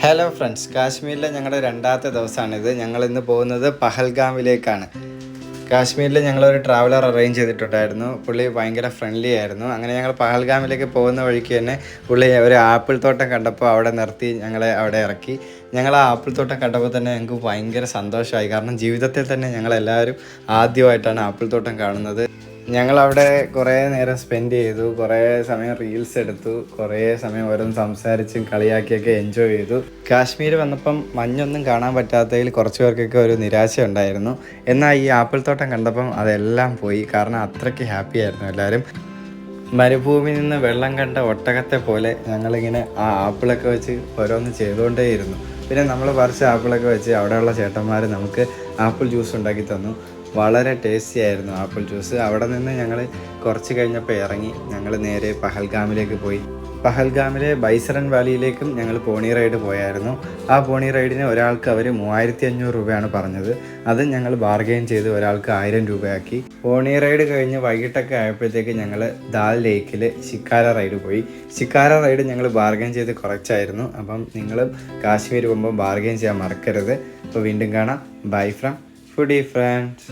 Hello friends, കാശ്മീരിലെ ഞങ്ങളുടെ രണ്ടാമത്തെ ദിവസമാണിത്. ഞങ്ങളിന്ന് പോകുന്നത് പഹൽഗാമിലേക്കാണ്. കാശ്മീരിൽ ഞങ്ങളൊരു ട്രാവലർ അറേഞ്ച് ചെയ്തിട്ടുണ്ടായിരുന്നു. പുള്ളി ഭയങ്കര ഫ്രണ്ട്ലി ആയിരുന്നു. അങ്ങനെ ഞങ്ങൾ പഹൽഗാമിലേക്ക് പോകുന്ന വഴിക്ക് തന്നെ പുള്ളി ഒരു ആപ്പിൾ തോട്ടം കണ്ടപ്പോൾ അവിടെ നിർത്തി ഞങ്ങളെ അവിടെ ഇറക്കി. ഞങ്ങൾ ആ ആപ്പിൾ തോട്ടം കണ്ടപ്പോൾ തന്നെ ഞങ്ങൾക്ക് ഭയങ്കര സന്തോഷമായി. കാരണം ജീവിതത്തിൽ തന്നെ ഞങ്ങളെല്ലാവരും ആദ്യമായിട്ടാണ് ആപ്പിൾ തോട്ടം കാണുന്നത്. ഞങ്ങളവിടെ കുറേ നേരം സ്പെൻഡ് ചെയ്തു, കുറേ സമയം റീൽസ് എടുത്തു, കുറേ സമയം ഓരോന്ന് സംസാരിച്ചും കളിയാക്കിയൊക്കെ എൻജോയ് ചെയ്തു. കാശ്മീർ വന്നപ്പം മഞ്ഞൊന്നും കാണാൻ പറ്റാത്തതിൽ കുറച്ച് പേർക്കൊക്കെ ഒരു നിരാശ ഉണ്ടായിരുന്നു. എന്നാൽ ഈ ആപ്പിൾ തോട്ടം കണ്ടപ്പം അതെല്ലാം പോയി. കാരണം അത്രയ്ക്ക് ഹാപ്പി ആയിരുന്നു എല്ലാവരും. മരുഭൂമിയിൽ നിന്ന് വെള്ളം കണ്ട ഒട്ടകത്തെ പോലെ ഞങ്ങളിങ്ങനെ ആ ആപ്പിളൊക്കെ വെച്ച് ഓരോന്ന് ചെയ്തുകൊണ്ടേയിരുന്നു. പിന്നെ നമ്മൾ പറിച്ച ആപ്പിളൊക്കെ വെച്ച് അവിടെയുള്ള ചേട്ടന്മാർ നമുക്ക് ആപ്പിൾ ജ്യൂസ് ഉണ്ടാക്കി തന്നു. വളരെ ടേസ്റ്റി ആയിരുന്നു ആപ്പിൾ ജ്യൂസ്. അവിടെ നിന്ന് ഞങ്ങൾ കുറച്ച് കഴിഞ്ഞപ്പോൾ ഇറങ്ങി ഞങ്ങൾ നേരെ പഹൽഗാമിലേക്ക് പോയി. പഹൽഗാമിലെ ബൈസറൻ വാലിയിലേക്കും ഞങ്ങൾ പോണി റൈഡ് പോയായിരുന്നു. ആ പോണി റൈഡിന് ഒരാൾക്ക് അവർ 3500 രൂപയാണ് പറഞ്ഞത്. അത് ഞങ്ങൾ ബാർഗെയിൻ ചെയ്ത് ഒരാൾക്ക് 1000 രൂപയാക്കി. പോണി റൈഡ് കഴിഞ്ഞ് വൈകിട്ടൊക്കെ ആയപ്പോഴത്തേക്ക് ഞങ്ങൾ ദാൽ ലേക്കിൽ ശിക്കാര റൈഡ് പോയി. ശിക്കാര റൈഡ് ഞങ്ങൾ ബാർഗെയിൻ ചെയ്ത് കുറച്ചായിരുന്നു. അപ്പം നിങ്ങളും കാശ്മീർ പോകുമ്പോൾ ബാർഗെയിൻ ചെയ്യാൻ മറക്കരുത്. അപ്പോൾ വീണ്ടും കാണാം. Bye from foodie friends.